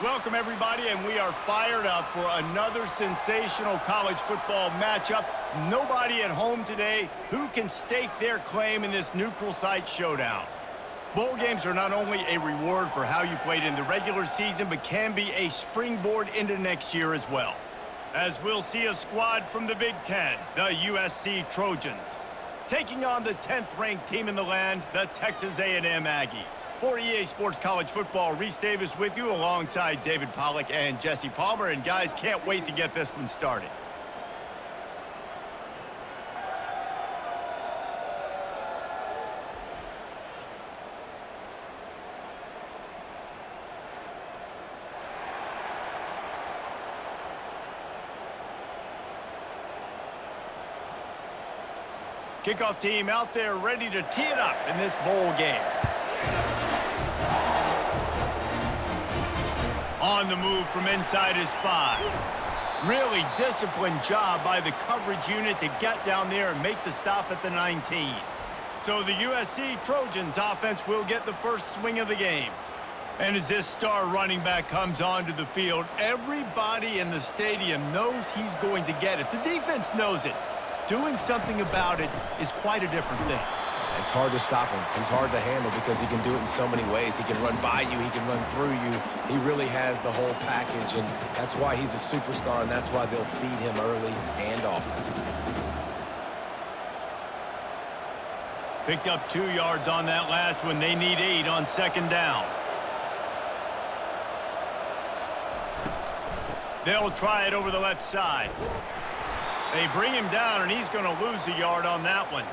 Welcome, everybody, and we are fired up for another sensational college football matchup. Nobody at home today who can stake their claim in this neutral site showdown. Bowl games are not only a reward for how you played in the regular season, but can be a springboard into next year as well. As we'll see a squad from the Big Ten, the USC Trojans, taking on the 10th-ranked team in the land, the Texas A&M Aggies. For EA Sports College Football, Reese Davis with you alongside David Pollack and Jesse Palmer. And guys, can't wait to get this one started. Kickoff team out there ready to tee it up in this bowl game. On the move from inside his 5. Really disciplined job by the coverage unit to get down there and make the stop at the 19. So the USC Trojans offense will get the first swing of the game. And as this star running back comes onto the field, everybody in the stadium knows he's going to get it. The defense knows it. Doing something about it is quite a different thing. It's hard to stop him. He's hard to handle because he can do it in so many ways. He can run by you. He can run through you. He really has the whole package, and that's why he's a superstar, and that's why they'll feed him early and often. Picked up 2 yards on that last one. They need 8 on second down. They'll try it over the left side. They bring him down, and he's going to lose a yard on that one.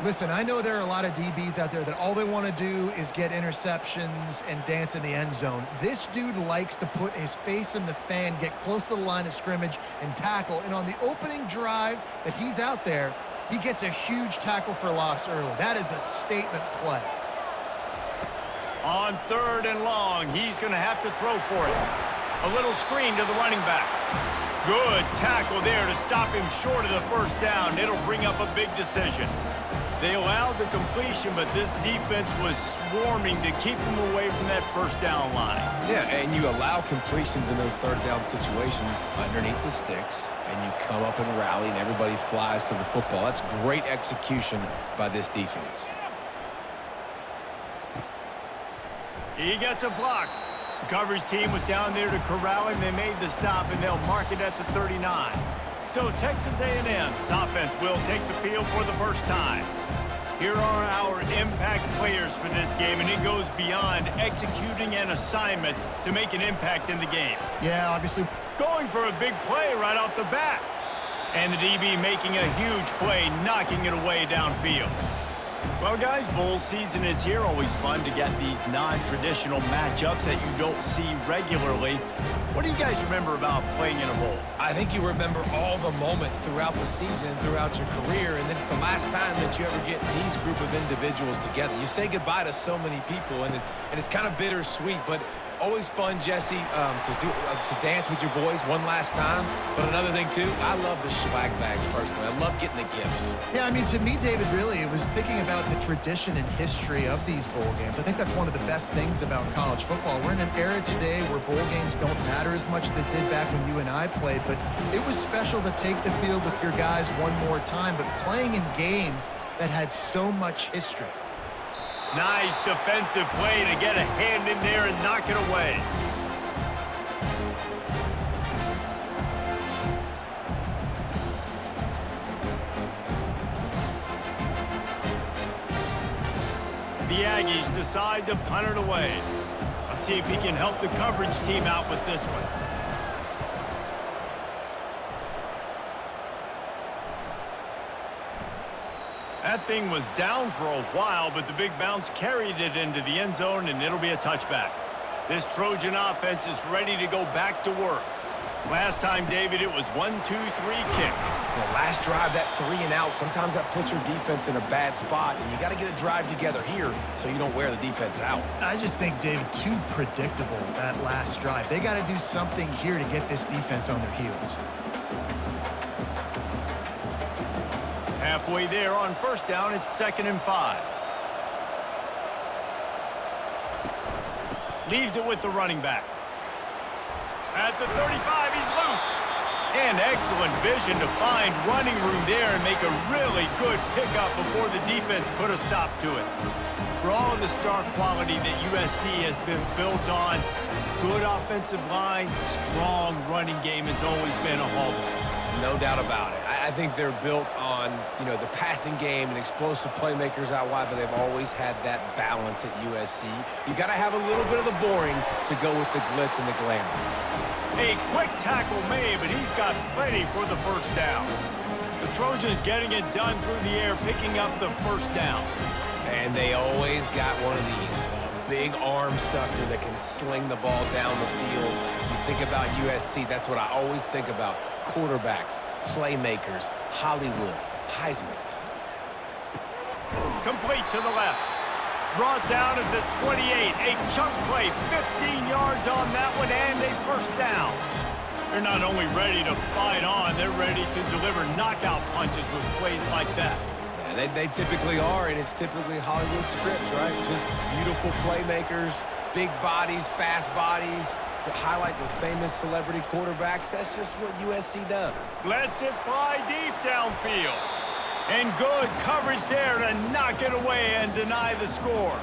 Listen, I know there are a lot of DBs out there that all they want to do is get interceptions and dance in the end zone. This dude likes to put his face in the fan, get close to the line of scrimmage, and tackle. And on the opening drive that he's out there, he gets a huge tackle for loss early. That is a statement play. On 3rd and long, he's going to have to throw for it. A little screen to the running back. Good tackle there to stop him short of the first down. It'll bring up a big decision. They allowed the completion, but this defense was swarming to keep him away from that first down line. Yeah, and you allow completions in those third down situations underneath the sticks, and you come up and rally, and everybody flies to the football. That's great execution by this defense. He gets a block. The coverage team was down there to corral him. They made the stop, and they'll mark it at the 39. So Texas A&M's offense will take the field for the first time. Here are our impact players for this game, and it goes beyond executing an assignment to make an impact in the game. Yeah, obviously. Going for a big play right off the bat. And the DB making a huge play, knocking it away downfield. Well, guys, bowl season is here. Always fun to get these non-traditional matchups that you don't see regularly. What do you guys remember about playing in a bowl? I think you remember all the moments throughout the season, throughout your career, and it's the last time that you ever get these group of individuals together. You say goodbye to so many people, and it's kind of bittersweet, but always fun, Jesse, to dance with your boys one last time. But another thing, too, I love the swag bags, personally. I love getting the gifts. Yeah, I mean, to me, David, really, it was thinking about the tradition and history of these bowl games. I think that's one of the best things about college football. We're in an era today where bowl games don't matter as much as they did back when you and I played, but it was special to take the field with your guys one more time, but playing in games that had so much history. Nice defensive play to get a hand in there and knock it away. The Aggies decide to punt it away. Let's see if he can help the coverage team out with this one. That thing was down for a while, but the big bounce carried it into the end zone, and it'll be a touchback. This Trojan offense is ready to go back to work. Last time, David, it was 1-2-3 kick. The last drive, that 3 and out, sometimes that puts your defense in a bad spot, and you got to get a drive together here so you don't wear the defense out. I just think, David, too predictable, that last drive. They got to do something here to get this defense on their heels. Halfway there on first down, it's 2nd and 5. Leaves it with the running back. At the 35, he's loose. And excellent vision to find running room there and make a really good pickup before the defense put a stop to it. For all of the star quality that USC has been built on, good offensive line, strong running game has always been a hallmark. No doubt about it. I think they're built on, the passing game and explosive playmakers out wide, but they've always had that balance at USC. You got to have a little bit of the boring to go with the glitz and the glamour. A quick tackle made, but he's got plenty for the first down. The Trojans getting it done through the air, picking up the first down. And they always got one of these, a big arm sucker that can sling the ball down the field. You think about USC, that's what I always think about. Quarterbacks, playmakers, Hollywood, Heismans. Complete to the left. Brought down at the 28. A chunk play, 15 yards on that one, and a first down. They're not only ready to fight on, they're ready to deliver knockout punches with plays like that. Yeah, they typically are, and it's typically Hollywood scripts, right? Just beautiful playmakers, big bodies, fast bodies, that highlight the famous celebrity quarterbacks. That's just what USC does. Lets it fly deep downfield. And good coverage there to knock it away and deny the score.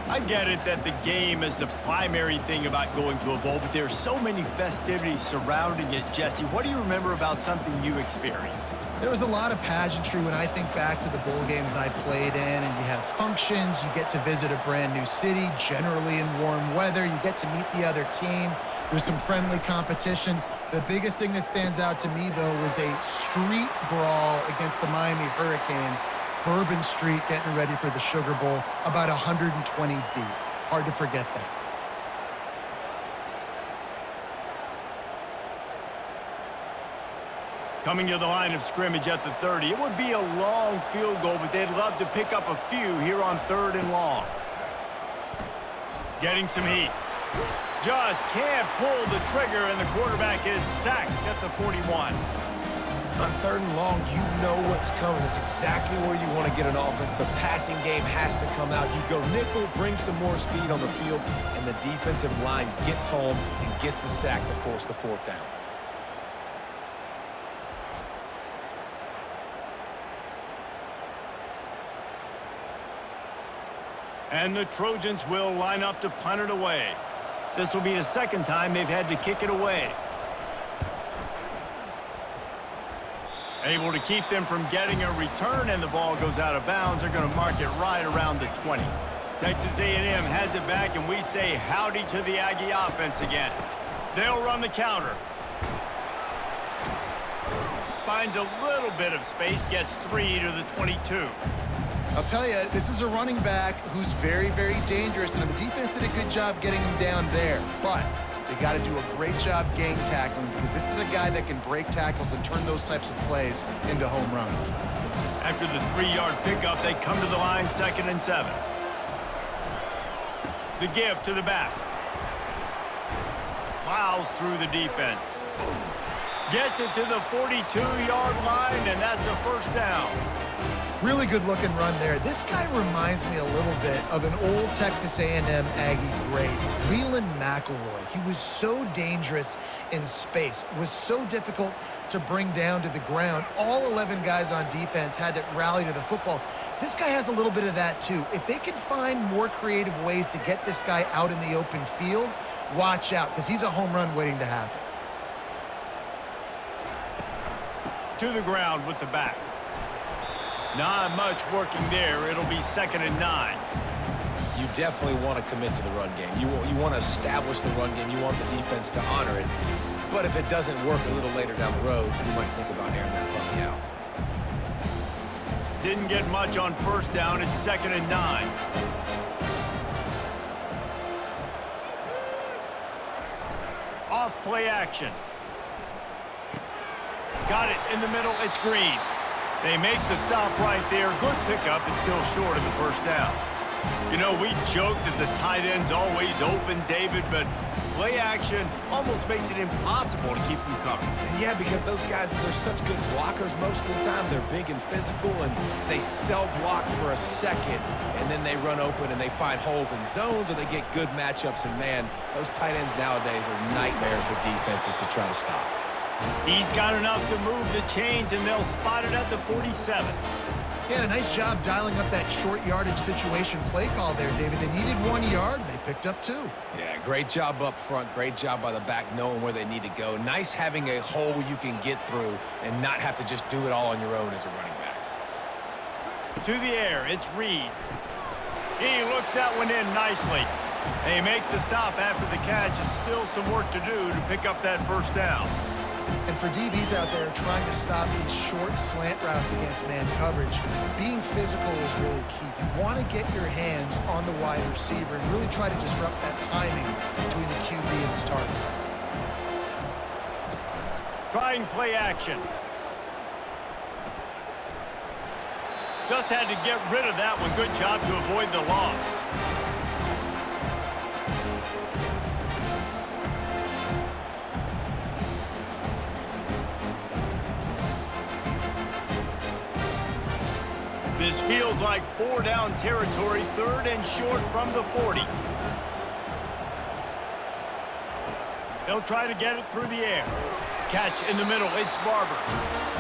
I get it that the game is the primary thing about going to a bowl, but there's so many festivities surrounding it, Jesse. What do you remember about something you experienced? There was a lot of pageantry when I think back to the bowl games I played in, and you have functions, you get to visit a brand new city, generally in warm weather, you get to meet the other team, there's some friendly competition. The biggest thing that stands out to me, though, was a street brawl against the Miami Hurricanes, Bourbon Street getting ready for the Sugar Bowl, about 120 deep. Hard to forget that. Coming to the line of scrimmage at the 30. It would be a long field goal, but they'd love to pick up a few here on 3rd and long. Getting some heat. Just can't pull the trigger, and the quarterback is sacked at the 41. On 3rd and long, you know what's coming. It's exactly where you want to get an offense. The passing game has to come out. You go nickel, bring some more speed on the field, and the defensive line gets home and gets the sack to force the 4th down. And the Trojans will line up to punt it away. This will be the 2nd time they've had to kick it away. Able to keep them from getting a return, and the ball goes out of bounds. They're going to mark it right around the 20. Texas A&M has it back, and we say howdy to the Aggie offense again. They'll run the counter. Finds a little bit of space, gets 3 to the 22. I'll tell you, this is a running back who's very, very dangerous, and the defense did a good job getting him down there. But they got to do a great job gang tackling, because this is a guy that can break tackles and turn those types of plays into home runs. After the 3-yard pickup, they come to the line, 2nd and 7. The give to the back. Plows through the defense. Gets it to the 42-yard line, and that's a first down. Really good-looking run there. This guy reminds me a little bit of an old Texas A&M Aggie great, Leland McElroy. He was so dangerous in space, was so difficult to bring down to the ground. All 11 guys on defense had to rally to the football. This guy has a little bit of that, too. If they can find more creative ways to get this guy out in the open field, watch out, because he's a home run waiting to happen. To the ground with the back. Not much working there. It'll be 2nd and 9. You definitely want to commit to the run game. You want to establish the run game. You want the defense to honor it. But if it doesn't work a little later down the road, you might think about airing that puppy out. Didn't get much on 1st down. It's 2nd and 9. Off play action. Got it in the middle. It's Green. They make the stop right there. Good pickup. It's still short of the 1st down. You know, we joke that the tight end's always open, David, but play action almost makes it impossible to keep them covered. And yeah, because those guys, they're such good blockers most of the time. They're big and physical, and they sell block for a second, and then they run open and they find holes in zones, or they get good matchups. And man, those tight ends nowadays are nightmares for defenses to try to stop. He's got enough to move the chains, and they'll spot it at the 47. Yeah, a nice job dialing up that short yardage situation play call there, David. They needed 1 yard, and they picked up 2. Yeah, great job up front. Great job by the back knowing where they need to go. Nice having a hole you can get through and not have to just do it all on your own as a running back. To the air, it's Reed. He looks that one in nicely. They make the stop after the catch, and still some work to do to pick up that first down. And for DBs out there trying to stop these short slant routes against man coverage, being physical is really key. You want to get your hands on the wide receiver and really try to disrupt that timing between the QB and his target. Trying play action. Just had to get rid of that one. Good job to avoid the loss. This feels like 4-down territory, 3rd and short from the 40. They'll try to get it through the air. Catch in the middle, it's Barber.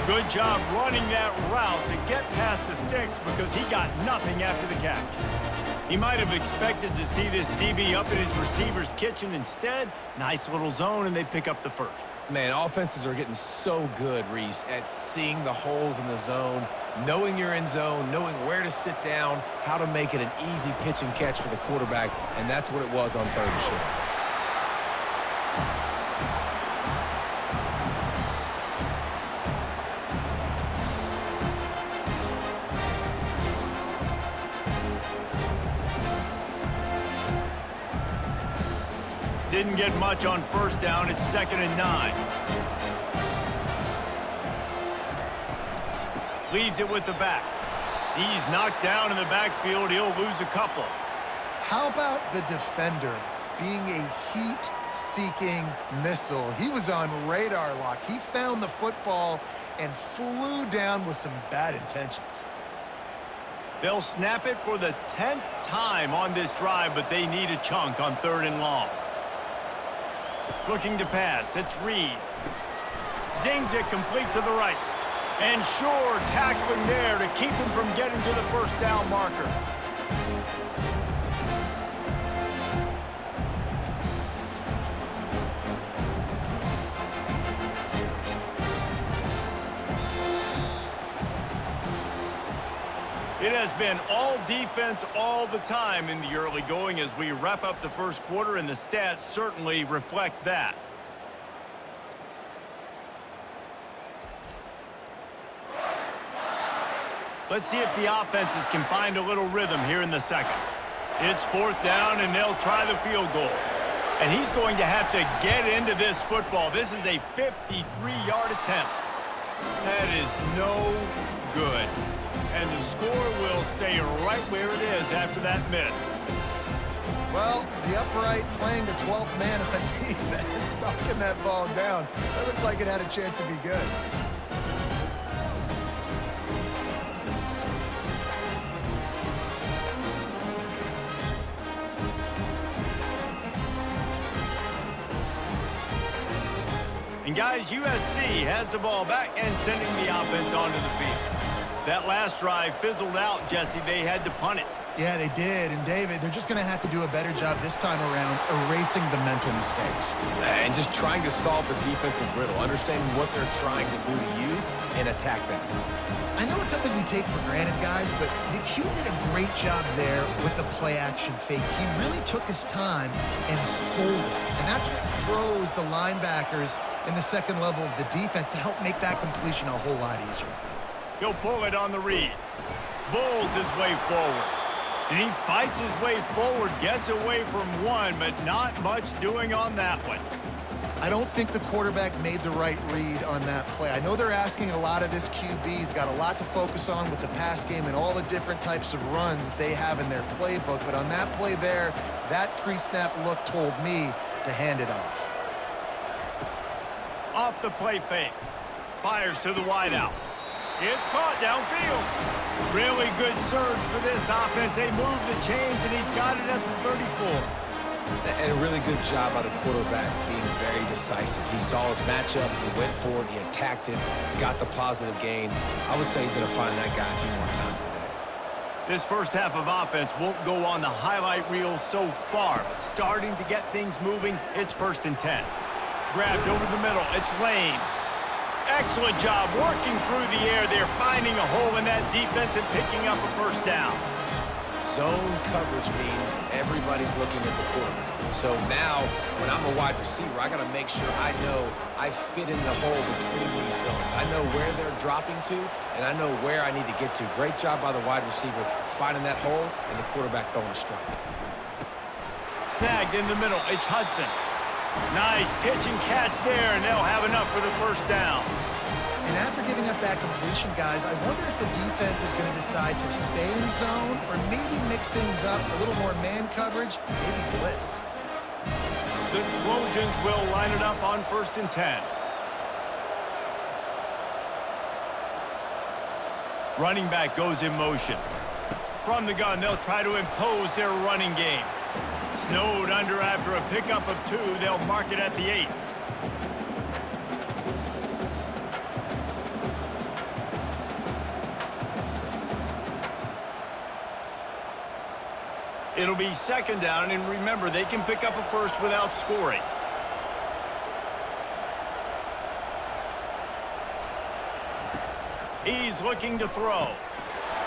Good job running that route to get past the Stix because he got nothing after the catch. He might have expected to see this DB up in his receiver's kitchen. Instead, nice little zone, and they pick up the first. Man, offenses are getting so good, Reese, at seeing the holes in the zone, knowing you're in zone, knowing where to sit down, how to make it an easy pitch and catch for the quarterback, and that's what it was on 3rd and short. Didn't get much on 1st down. It's 2nd and 9. Leaves it with the back. He's knocked down in the backfield. He'll lose a couple. How about the defender being a heat-seeking missile? He was on radar lock. He found the football and flew down with some bad intentions. They'll snap it for the 10th time on this drive, but they need a chunk on 3rd and long. Looking to pass, it's Reed. Zings it complete to the right. And Shore tackling there to keep him from getting to the 1st down marker. It has been all defense all the time in the early going as we wrap up the 1st quarter, and the stats certainly reflect that. Let's see if the offenses can find a little rhythm here in the 2nd. It's 4th down, and they'll try the field goal. And he's going to have to get into this football. This is a 53-yard attempt. That is no good. And the score will stay right where it is after that miss. Well, the upright playing the 12th man on defense, knocking that ball down. That looked like it had a chance to be good. And guys, USC has the ball back and sending the offense onto the field. That last drive fizzled out, Jesse. They had to punt it. Yeah, they did. And, David, they're just going to have to do a better job this time around erasing the mental mistakes. And just trying to solve the defensive riddle, understanding what they're trying to do to you and attack them. I know it's something we take for granted, guys, but the Q did a great job there with the play-action fake. He really took his time and sold it. And that's what froze the linebackers in the 2nd level of the defense to help make that completion a whole lot easier. He'll pull it on the read. Bulls his way forward. And he fights his way forward, gets away from one, but not much doing on that one. I don't think the quarterback made the right read on that play. I know they're asking a lot of this QB. He's got a lot to focus on with the pass game and all the different types of runs that they have in their playbook. But on that play there, that pre-snap look told me to hand it off. Off the play fake. Fires to the wideout. It's caught downfield. Really good surge for this offense. They move the chains, and he's got it at the 34. And a really good job by the quarterback being very decisive. He saw his matchup, he went for it, he attacked it, got the positive gain. I would say he's going to find that guy a few more times today. This first half of offense won't go on the highlight reel so far, but starting to get things moving, it's 1st and 10. Grabbed over the middle, it's Lane. Excellent job working through the air. They're finding a hole in that defense and picking up a 1st down. Zone coverage means everybody's looking at the quarterback. So now, when I'm a wide receiver, I got to make sure I know I fit in the hole between these zones. I know where they're dropping to, and I know where I need to get to. Great job by the wide receiver finding that hole, and the quarterback throwing a strike. Snagged in the middle. It's Hudson. Nice pitch and catch there, and they'll have enough for the 1st down. And after giving up that completion, guys, I wonder if the defense is going to decide to stay in zone or maybe mix things up, a little more man coverage, maybe blitz. The Trojans will line it up on 1st and 10. Running back goes in motion. From the gun, they'll try to impose their running game. Snowed under after a pickup of 2. They'll mark it at the 8. It'll be 2nd down, and remember, they can pick up a 1st without scoring. He's looking to throw.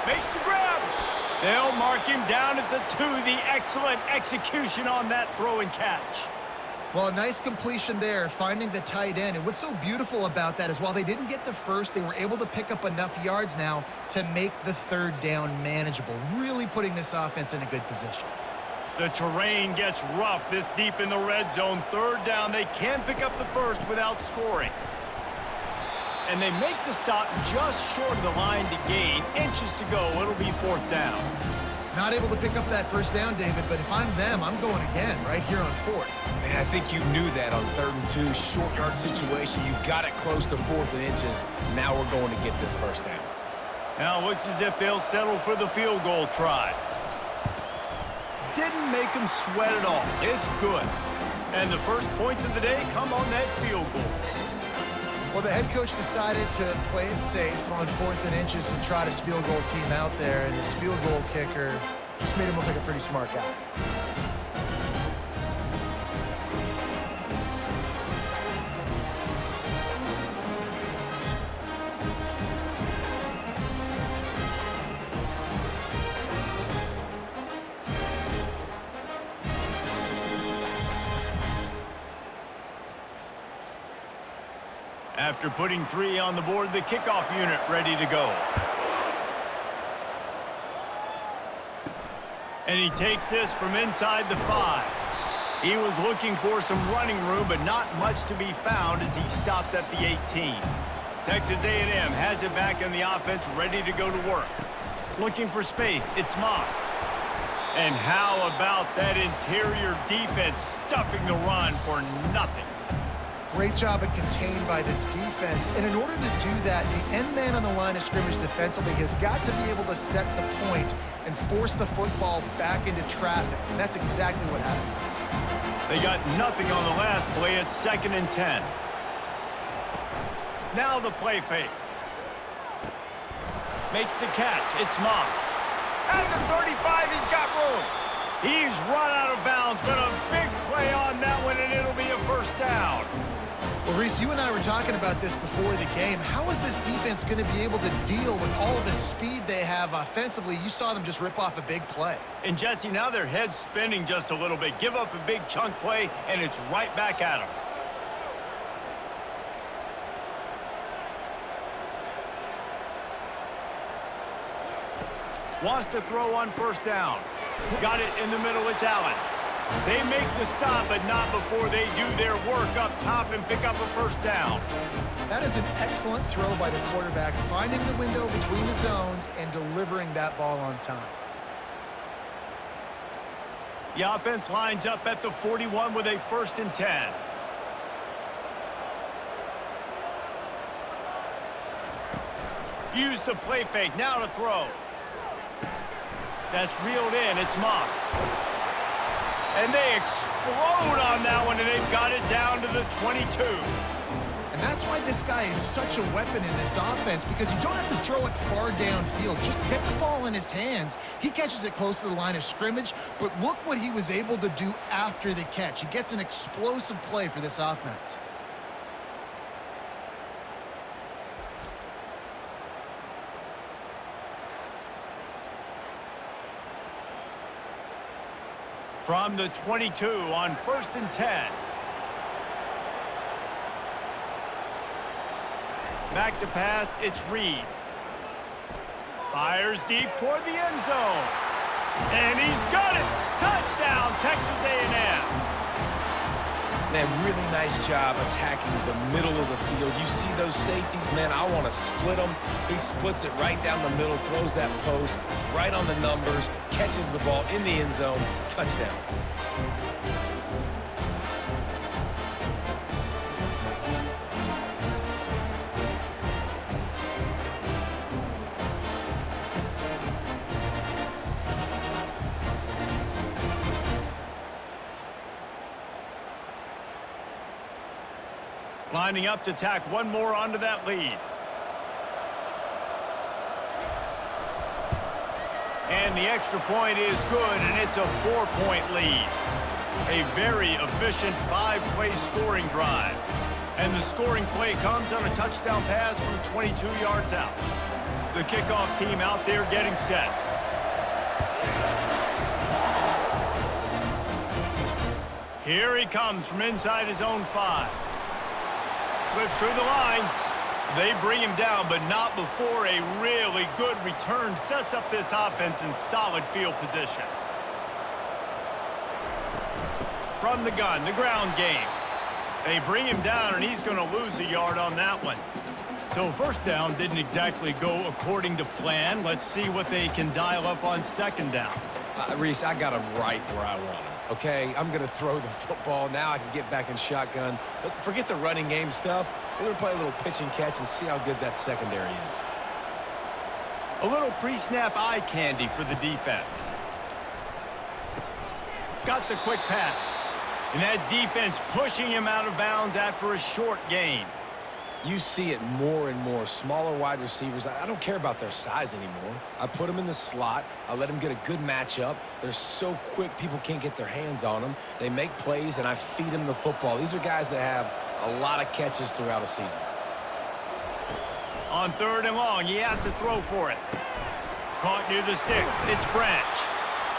Makes the grab. They'll mark him down at the 2. The excellent execution on that throw and catch. Well, a nice completion there, finding the tight end. And what's so beautiful about that is while they didn't get the 1st, they were able to pick up enough yards now to make the 3rd down manageable, really putting this offense in a good position. The terrain gets rough this deep in the red zone. 3rd down, they can pick up the 1st without scoring. And they make the stop just short of the line to gain. Inches to go. It'll be 4th down. Not able to pick up that 1st down, David, but if I'm them, I'm going again right here on 4th. Man, I think you knew that on 3rd and 2, short yard situation. You got it close to 4th and inches. Now we're going to get this 1st down. Now it looks as if they'll settle for the field goal try. Didn't make them sweat at all. It's good. And the 1st points of the day come on that field goal. Well, the head coach decided to play it safe on 4th and inches and trot his field goal team out there, and his field goal kicker just made him look like a pretty smart guy. After putting 3 on the board, the kickoff unit ready to go. And he takes this from inside the 5. He was looking for some running room, but not much to be found as he stopped at the 18. Texas A&M has it back in the offense, ready to go to work. Looking for space, it's Moss. And how about that interior defense stuffing the run for nothing? Great job of contained by this defense. And in order to do that, the end man on the line of scrimmage defensively has got to be able to set the point and force the football back into traffic. And that's exactly what happened. They got nothing on the last play. It's 2nd and 10. Now the play fake. Makes the catch. It's Moss. At the 35, he's got room. He's run out of bounds, but a big play on that one, and it'll be a 1st down. Well, Reese, you and I were talking about this before the game. How is this defense going to be able to deal with all the speed they have offensively? You saw them just rip off a big play. And, Jesse, now their head's spinning just a little bit. Give up a big chunk play, and it's right back at them. Wants to throw on 1st down. Got it in the middle. It's Allen. They make the stop, but not before they do their work up top and pick up a 1st down. That is an excellent throw by the quarterback, finding the window between the zones and delivering that ball on time. The offense lines up at the 41 with a 1st and 10. Use the play fake, now to throw. That's reeled in, it's Moss. And they explode on that one, and they've got it down to the 22. And that's why this guy is such a weapon in this offense, because you don't have to throw it far downfield. Just get the ball in his hands. He catches it close to the line of scrimmage, but look what he was able to do after the catch. He gets an explosive play for this offense. From the 22 on 1st and 10. Back to pass, it's Reed. Fires deep toward the end zone. And he's got it! Touchdown, Texas A&M! Man, really nice job attacking the middle of the field. You see those safeties, man, I want to split them. He splits it right down the middle, throws that post right on the numbers, catches the ball in the end zone, touchdown. Lining up to tack one more onto that lead. And the extra point is good, and it's a 4-point lead. A very efficient 5-play scoring drive. And the scoring play comes on a touchdown pass from 22 yards out. The kickoff team out there getting set. Here he comes from inside his own 5. Slips through the line. They bring him down, but not before a really good return sets up this offense in solid field position. From the gun, the ground game. They bring him down, and he's going to lose a yard on that one. So 1st down didn't exactly go according to plan. Let's see what they can dial up on 2nd down. Reese, I got him right where I want him. Okay, I'm going to throw the football. Now I can get back in shotgun. Let's forget the running game stuff. We're going to play a little pitch and catch and see how good that secondary is. A little pre-snap eye candy for the defense. Got the quick pass. And that defense pushing him out of bounds after a short gain. You see it more and more. Smaller wide receivers, I don't care about their size anymore. I put them in the slot. I let them get a good matchup. They're so quick, people can't get their hands on them. They make plays, and I feed them the football. These are guys that have a lot of catches throughout a season. On 3rd and long, he has to throw for it. Caught near the sticks. It's Branch.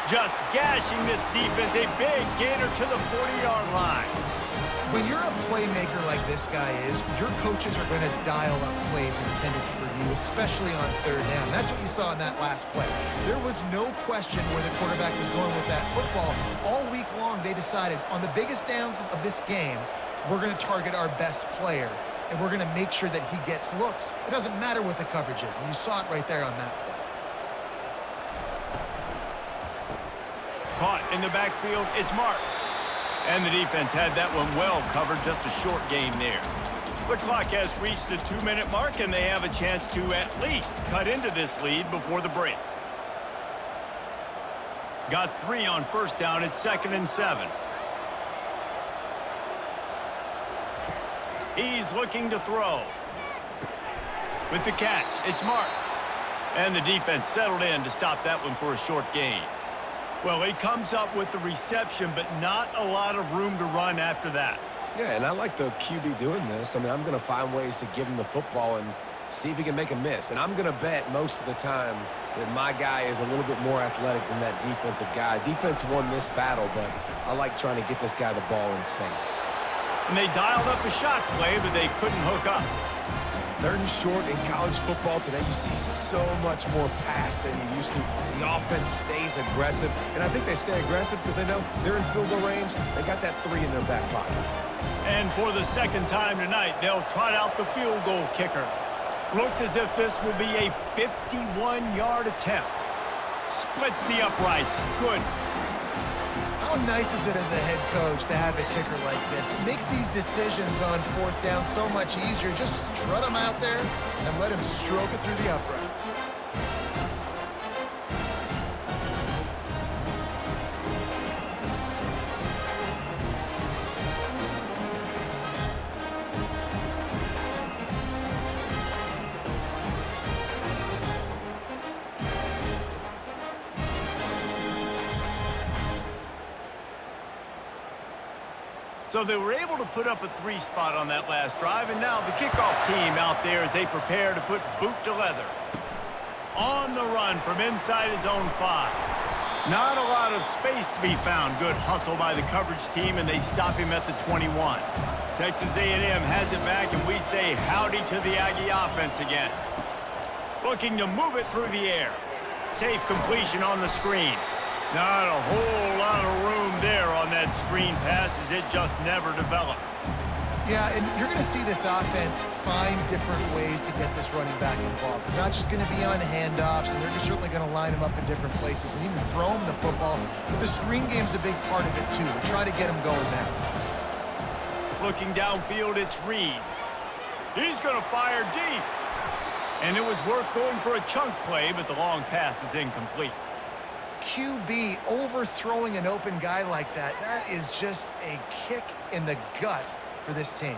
Just gashing this defense. A big gainer to the 40-yard line. When you're a playmaker like this guy is, your coaches are going to dial up plays intended for you, especially on 3rd down. That's what you saw in that last play. There was no question where the quarterback was going with that football. All week long, they decided on the biggest downs of this game, we're going to target our best player, and we're going to make sure that he gets looks. It doesn't matter what the coverage is, and you saw it right there on that play. Caught in the backfield, it's Marks. And the defense had that one well covered, just a short gain there. The clock has reached the 2-minute mark, and they have a chance to at least cut into this lead before the break. Got 3 on 1st down, it's 2nd and 7. He's looking to throw. With the catch, it's Marks. And the defense settled in to stop that one for a short gain. Well, he comes up with the reception, but not a lot of room to run after that. Yeah, and I like the QB doing this. I mean, I'm going to find ways to give him the football and see if he can make a miss. And I'm going to bet most of the time that my guy is a little bit more athletic than that defensive guy. Defense won this battle, but I like trying to get this guy the ball in space. And they dialed up a shot play, but they couldn't hook up. 3rd and short in college football today, you see so much more pass than you used to. The offense stays aggressive, and I think they stay aggressive because they know they're in field goal range. They got that 3 in their back pocket. And for the 2nd time tonight, they'll trot out the field goal kicker. Looks as if this will be a 51-yard attempt. Splits the uprights. Good. How How nice is it as a head coach to have a kicker like this? It makes these decisions on fourth down so much easier. Just strut him out there and let him stroke it through the uprights. So they were able to put up a 3 spot on that last drive, and now the kickoff team out there as they prepare to put boot to leather. On the run from inside his own 5. Not a lot of space to be found. Good hustle by the coverage team, and they stop him at the 21. Texas A&M has it back, and we say howdy to the Aggie offense again. Looking to move it through the air. Safe completion on the screen. Not a whole lot of room there on that screen pass as it just never developed. Yeah, and you're going to see this offense find different ways to get this running back involved. It's not just going to be on handoffs, and they're certainly going to line him up in different places and even throw him the football. But the screen game's a big part of it, too. They try to get him going there. Looking downfield, it's Reed. He's going to fire deep. And it was worth going for a chunk play, but the long pass is incomplete. QB overthrowing an open guy like that, that is just a kick in the gut for this team.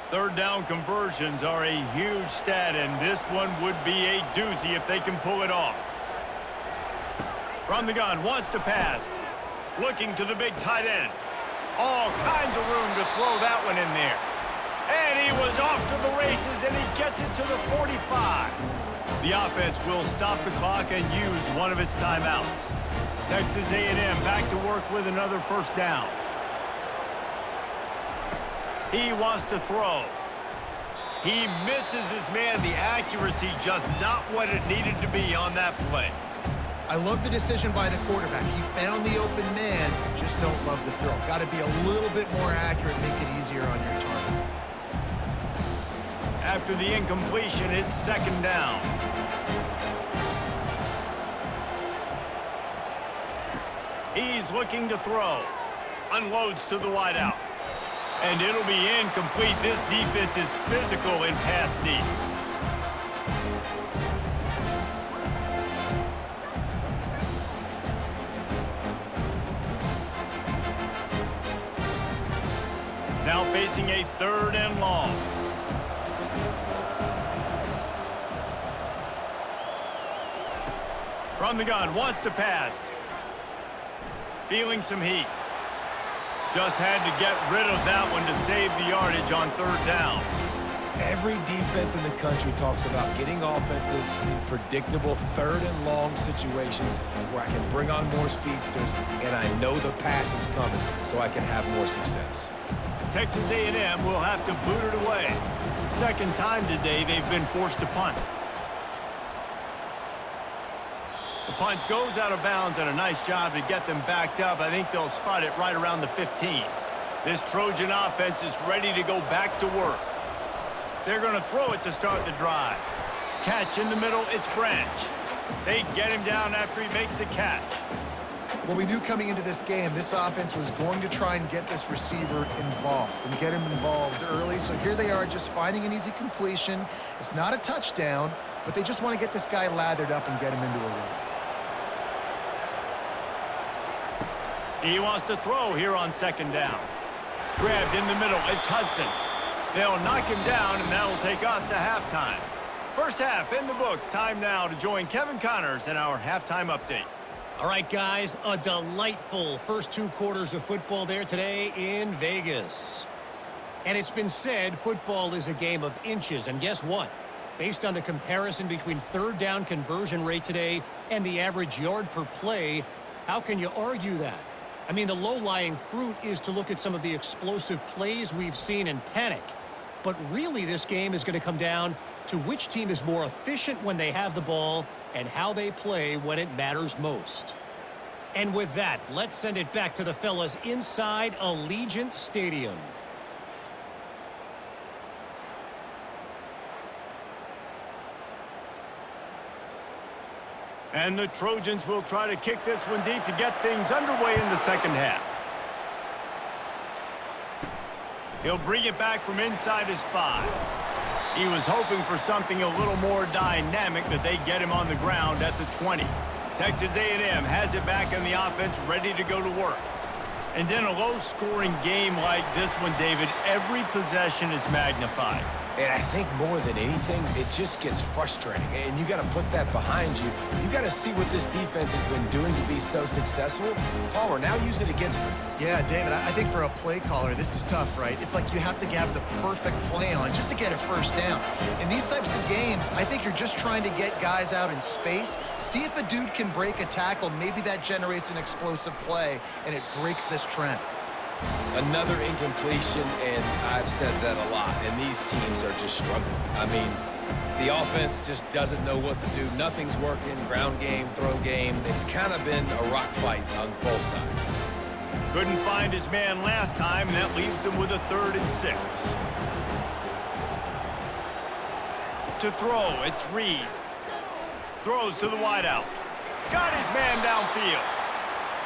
Third down conversions are a huge stat, and this one would be a doozy if they can pull it off. From the gun, wants to pass. Looking to the big tight end. All kinds of room to throw that one in there. And he was off to the races, and he gets it to the 45. The offense will stop the clock and use one of its timeouts. Texas A&M back to work with another first down. He wants to throw. He misses his man. The accuracy just not what it needed to be on that play. I love the decision by the quarterback. He found the open man, just don't love the throw. Got to be a little bit more accurate, make it easier on your target. After the incompletion, it's second down. He's looking to throw. Unloads to the wideout. And it'll be incomplete. This defense is physical in pass deep. Now facing a 3rd and long. From the gun, wants to pass. Feeling some heat. Just had to get rid of that one to save the yardage on 3rd down. Every defense in the country talks about getting offenses in predictable 3rd and long situations where I can bring on more speedsters and I know the pass is coming so I can have more success. Texas A&M will have to boot it away. Second time today they've been forced to punt. The punt goes out of bounds, and a nice job to get them backed up. I think they'll spot it right around the 15. This Trojan offense is ready to go back to work. They're going to throw it to start the drive. Catch in the middle, it's Branch. They get him down after he makes the catch. Well, we knew coming into this game, this offense was going to try and get this receiver involved and get him involved early. So here they are just finding an easy completion. It's not a touchdown, but they just want to get this guy lathered up and get him into a run. He wants to throw here on 2nd down. Grabbed in the middle, it's Hudson. They'll knock him down, and that'll take us to halftime. First half in the books. Time now to join Kevin Connors in our halftime update. All right, guys, a delightful first 2 quarters of football there today in Vegas. And it's been said football is a game of inches, and guess what? Based on the comparison between 3rd down conversion rate today and the average yard per play, how can you argue that? I mean, the low-lying fruit is to look at some of the explosive plays we've seen and panic. But really, this game is going to come down to which team is more efficient when they have the ball and how they play when it matters most. And with that, let's send it back to the fellas inside Allegiant Stadium. And the Trojans will try to kick this one deep to get things underway in the second half. He'll bring it back from inside his 5. He was hoping for something a little more dynamic, but they get him on the ground at the 20. Texas A&M has it back in the offense, ready to go to work. And in a low-scoring game like this one, David, every possession is magnified. And I think more than anything, it just gets frustrating. And you got to put that behind you. You got to see what this defense has been doing to be so successful. Palmer, now use it against them. Yeah, David, I think for a play caller, this is tough, right? It's like you have to have the perfect play on just to get a first down. In these types of games, I think you're just trying to get guys out in space, see if a dude can break a tackle. Maybe that generates an explosive play, and it breaks this trend. Another incompletion, and I've said that a lot, and these teams are just struggling. I mean, the offense just doesn't know what to do. Nothing's working, ground game, throw game. It's kind of been a rock fight on both sides. Couldn't find his man last time, and that leaves him with a 3rd and 6. To throw, it's Reed. Throws to the wideout. Got his man downfield.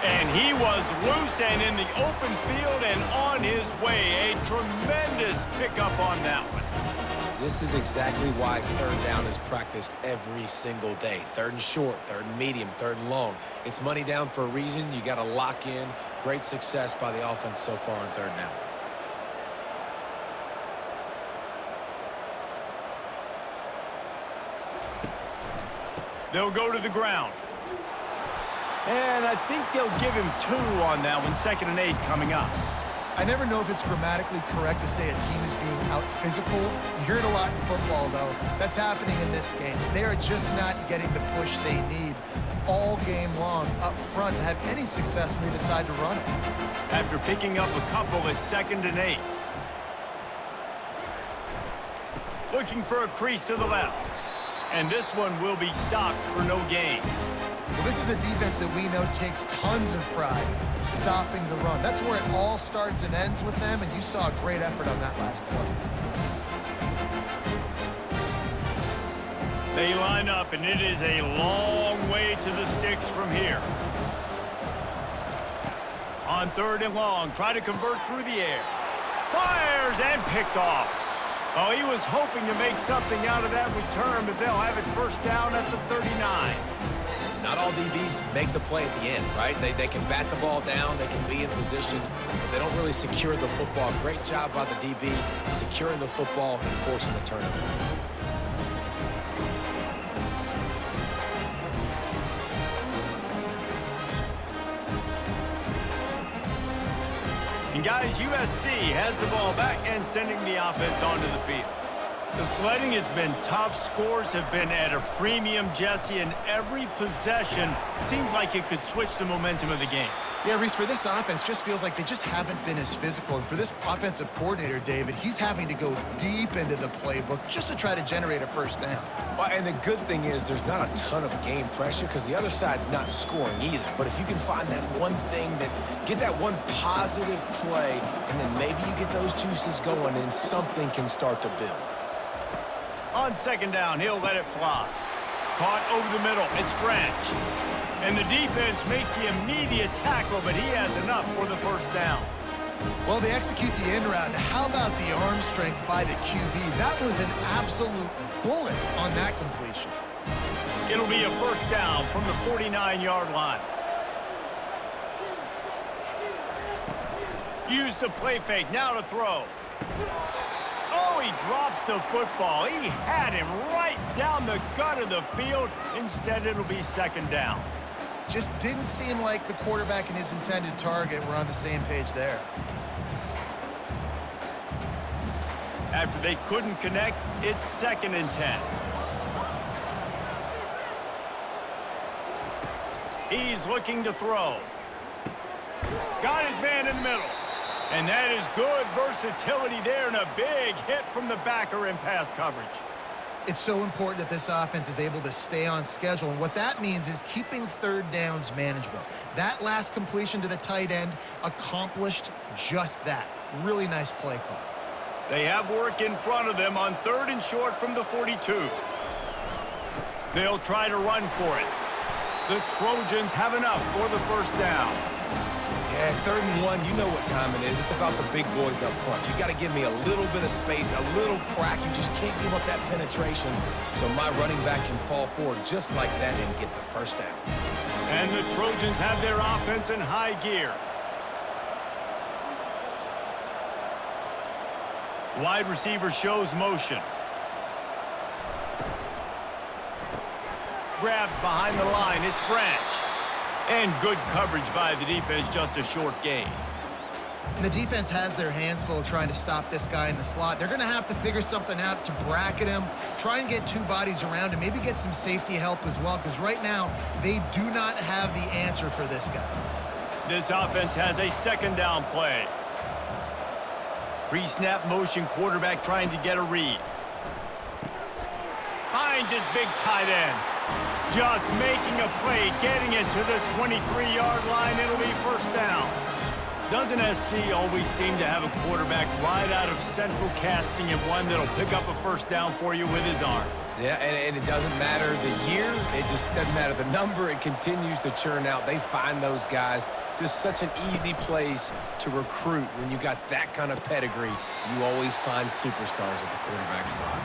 And he was loose and in the open field and on his way. A tremendous pickup on that one. This is exactly why 3rd down is practiced every single day. 3rd and short, 3rd and medium, 3rd and long. It's money down for a reason. You got to lock in. Great success by the offense so far on 3rd down. They'll go to the ground. And I think they'll give him 2 on that one. 2nd and 8 coming up. I never know if it's grammatically correct to say a team is being out-physicaled. You hear it a lot in football, though. That's happening in this game. They are just not getting the push they need all game long up front to have any success when they decide to run it. After picking up a couple, it's 2nd and 8. Looking for a crease to the left. And this one will be stopped for no gain. Well, this is a defense that we know takes tons of pride stopping the run. That's where it all starts and ends with them, and you saw a great effort on that last play. They line up, and it is a long way to the sticks from here. On 3rd and long, try to convert through the air. Fires and picked off. Oh, he was hoping to make something out of that return, but they'll have it 1st down at the 39. Not all DBs make the play at the end, right? They can bat the ball down, they can be in position, but they don't really secure the football. Great job by the DB securing the football and forcing the turnover. And guys, USC has the ball back and sending the offense onto the field. The sledding has been tough. Scores have been at a premium, Jesse, and every possession seems like it could switch the momentum of the game. Yeah, Reese, for this offense, just feels like they just haven't been as physical. And for this offensive coordinator, David, he's having to go deep into the playbook just to try to generate a 1st down. Well, and the good thing is there's not a ton of game pressure because the other side's not scoring either. But if you can find that one thing, get that one positive play, and then maybe you get those juices going and something can start to build. On 2nd down, he'll let it fly. Caught over the middle. It's Branch. And the defense makes the immediate tackle, but he has enough for the 1st down. Well, they execute the in route. How about the arm strength by the QB? That was an absolute bullet on that completion. It'll be a 1st down from the 49-yard line. Use the play fake. Now to throw. Oh, he drops the football. He had him right down the gut of the field. Instead, it'll be 2nd down. Just didn't seem like the quarterback and his intended target were on the same page there. After they couldn't connect, it's 2nd and 10. He's looking to throw. Got his man in the middle. And that is good versatility there and a big hit from the backer in pass coverage. It's so important that this offense is able to stay on schedule, and what that means is keeping 3rd downs manageable. That last completion to the tight end accomplished just that. Really nice play call. They have work in front of them on 3rd and short from the 42. They'll try to run for it. The Trojans have enough for the first down. Yeah, 3rd and 1, you know what time it is. It's about the big boys up front. You got to give me a little bit of space, a little crack. You just can't give up that penetration. So my running back can fall forward just like that and get the first down. And the Trojans have their offense in high gear. Wide receiver shows motion. Grabbed behind the line, it's Branch. And good coverage by the defense, just a short gain. The defense has their hands full trying to stop this guy in the slot. They're going to have to figure something out to bracket him, try and get 2 bodies around him, maybe get some safety help as well, because right now they do not have the answer for this guy. This offense has a 2nd down play. Pre-snap motion, quarterback trying to get a read. Finds his big tight end. Just making a play, getting it to the 23-yard line. It'll be first down. Doesn't SC always seem to have a quarterback right out of central casting and one that'll pick up a first down for you with his arm? Yeah, and it doesn't matter the year. It just doesn't matter the number. It continues to churn out. They find those guys. Just such an easy place to recruit. When you got that kind of pedigree, you always find superstars at the quarterback spot.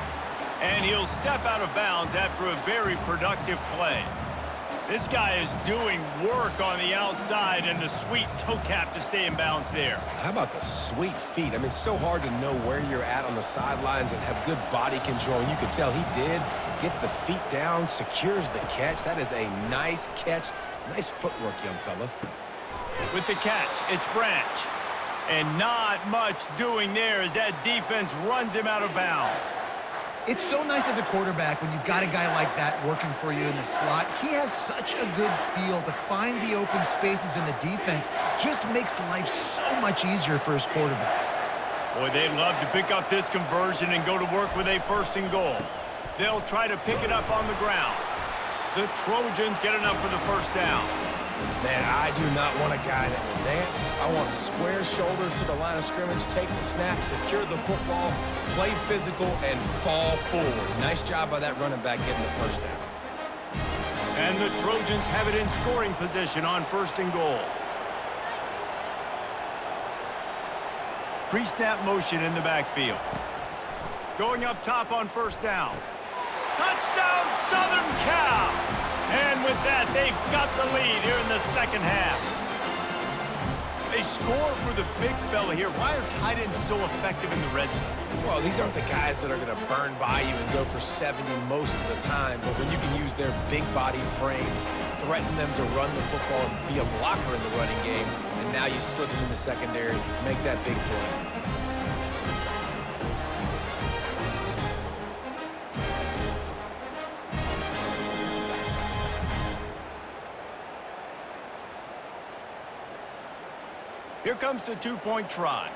And he'll step out of bounds after a very productive play. This guy is doing work on the outside and the sweet toe tap to stay in bounds there. How about the sweet feet? I mean, it's so hard to know where you're at on the sidelines and have good body control. And you can tell he did. Gets the feet down, secures the catch. That is a nice catch. Nice footwork, young fella. With the catch, it's Branch. And not much doing there as that defense runs him out of bounds. It's so nice as a quarterback when you've got a guy like that working for you in the slot. He has such a good feel to find the open spaces in the defense. Just makes life so much easier for his quarterback. Boy, they'd love to pick up this conversion and go to work with a 1st and goal. They'll try to pick it up on the ground. The Trojans get enough for the first down. Man, I do not want a guy that will dance. I want square shoulders to the line of scrimmage, take the snap, secure the football, play physical, and fall forward. Nice job by that running back getting the first down. And the Trojans have it in scoring position on 1st and goal. Pre-snap motion in the backfield. Going up top on 1st down. Touchdown, Southern Cal! And with that, they've got the lead here in the 2nd half. They score for the big fella here. Why are tight ends so effective in the red zone? Well, these aren't the guys that are going to burn by you and go for 70 most of the time, but when you can use their big-bodied frames, threaten them to run the football and be a blocker in the running game, and now you slip them in the secondary, make that big play. Here comes the 2-point try.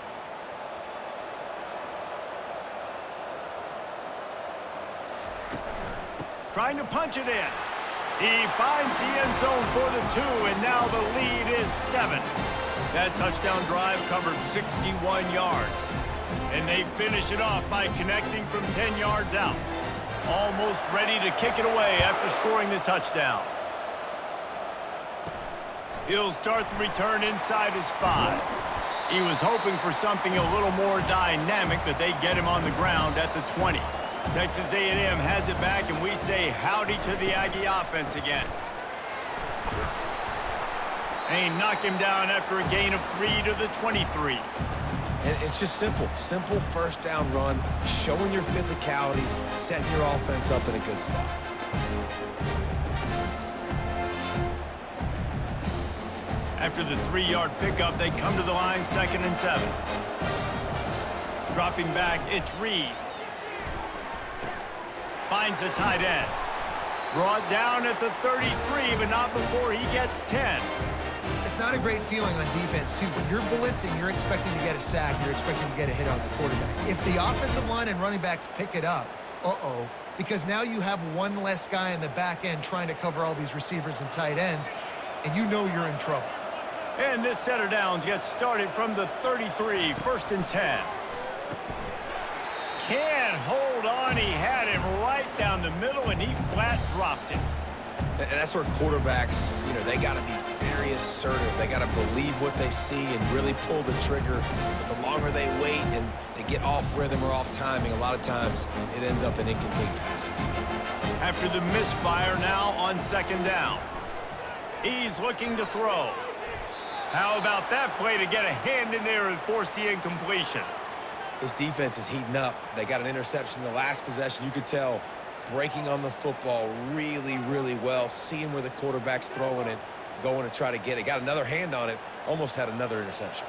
Trying to punch it in. He finds the end zone for the 2, and now the lead is 7. That touchdown drive covered 61 yards. And they finish it off by connecting from 10 yards out. Almost ready to kick it away after scoring the touchdown. He'll start the return inside his 5. He was hoping for something a little more dynamic, but they get him on the ground at the 20. Texas A&M has it back, and we say howdy to the Aggie offense again. And he knocked him down after a gain of 3 to the 23. And it's just simple. Simple first down run, showing your physicality, setting your offense up in a good spot. After the 3-yard pickup, they come to the line, 2nd and 7. Dropping back, it's Reed. Finds the tight end. Brought down at the 33, but not before he gets 10. It's not a great feeling on defense, too. When you're blitzing, you're expecting to get a sack. You're expecting to get a hit on the quarterback. If the offensive line and running backs pick it up, because now you have one less guy in the back end trying to cover all these receivers and tight ends, and you know you're in trouble. And this set of downs gets started from the 33, 1st and 10. Can't hold on. He had him right down the middle, and he flat dropped it. And that's where quarterbacks, they got to be very assertive. They got to believe what they see and really pull the trigger. But the longer they wait and they get off rhythm or off timing, a lot of times it ends up in incomplete passes. After the misfire now on second down. He's looking to throw. How about that play to get a hand in there and force the incompletion? This defense is heating up. They got an interception in the last possession. You could tell breaking on the football really, really well, seeing where the quarterback's throwing it, going to try to get it. Got another hand on it, almost had another interception.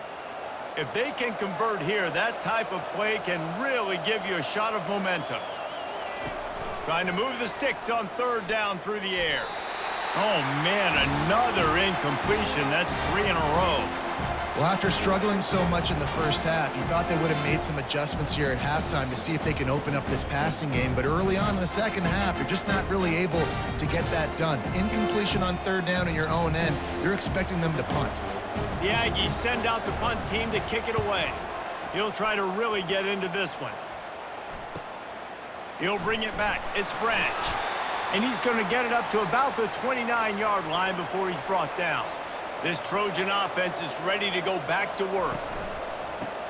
If they can convert here, that type of play can really give you a shot of momentum. Trying to move the sticks on third down through the air. Oh, man, another incompletion. That's 3 in a row. Well, after struggling so much in the first half, you thought they would have made some adjustments here at halftime to see if they can open up this passing game. But early on in the second half, they're just not really able to get that done. Incompletion on third down in your own end, you're expecting them to punt. The Aggies send out the punt team to kick it away. He'll try to really get into this one. He'll bring it back. It's Branch. And he's going to get it up to about the 29-yard line before he's brought down. This Trojan offense is ready to go back to work.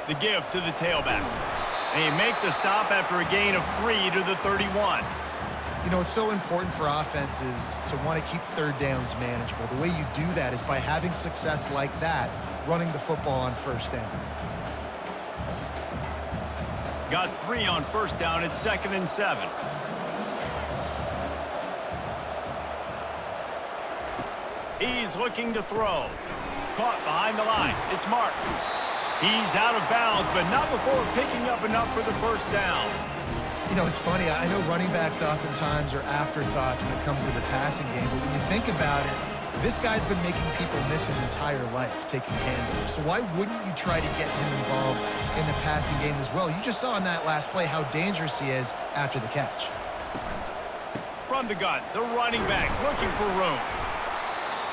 The give to the tailback. They make the stop after a gain of 3 to the 31. It's so important for offenses to want to keep third downs manageable. The way you do that is by having success like that, running the football on first down. Got 3 on first down at 2nd and 7. He's looking to throw. Caught behind the line. It's Marks. He's out of bounds, but not before picking up enough for the first down. It's funny. I know running backs oftentimes are afterthoughts when it comes to the passing game, but when you think about it, this guy's been making people miss his entire life taking handoffs. So why wouldn't you try to get him involved in the passing game as well? You just saw in that last play how dangerous he is after the catch. From the gun, the running back looking for room.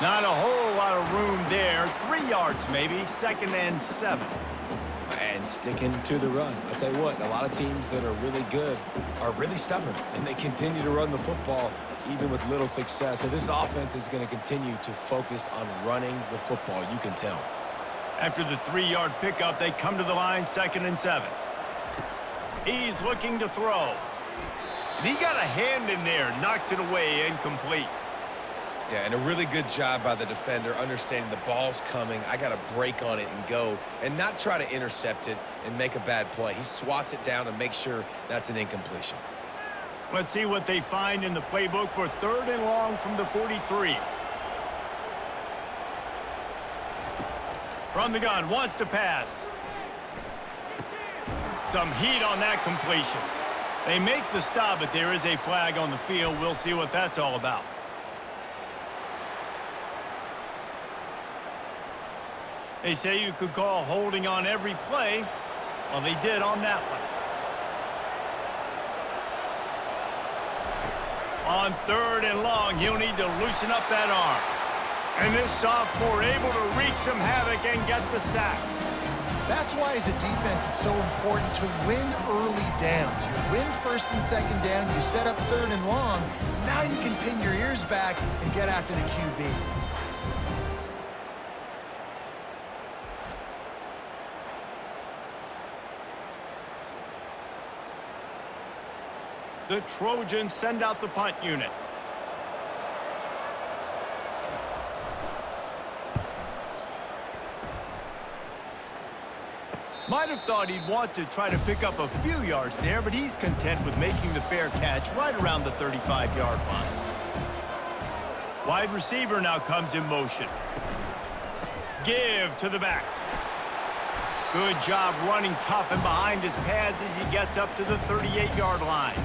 Not a whole lot of room there. 3 yards maybe, 2nd and 7. And sticking to the run. I'll tell you what, a lot of teams that are really good are really stubborn, and they continue to run the football even with little success. So this offense is going to continue to focus on running the football. You can tell. After the 3-yard pickup, they come to the line, 2nd and 7. He's looking to throw. And he got a hand in there, knocks it away, incomplete. Yeah, and a really good job by the defender understanding the ball's coming. I got to break on it and go and not try to intercept it and make a bad play. He swats it down and makes sure that's an incompletion. Let's see what they find in the playbook for 3rd and long from the 43. From the gun, wants to pass. Some heat on that completion. They make the stop, but there is a flag on the field. We'll see what that's all about. They say you could call holding on every play. Well, they did on that one. On 3rd and long, he'll need to loosen up that arm. And this sophomore able to wreak some havoc and get the sack. That's why, as a defense, it's so important to win early downs. You win 1st and 2nd down, you set up 3rd and long. Now you can pin your ears back and get after the QB. The Trojans send out the punt unit. Might have thought he'd want to try to pick up a few yards there, but he's content with making the fair catch right around the 35-yard line. Wide receiver now comes in motion. Give to the back. Good job running tough and behind his pads as he gets up to the 38-yard line.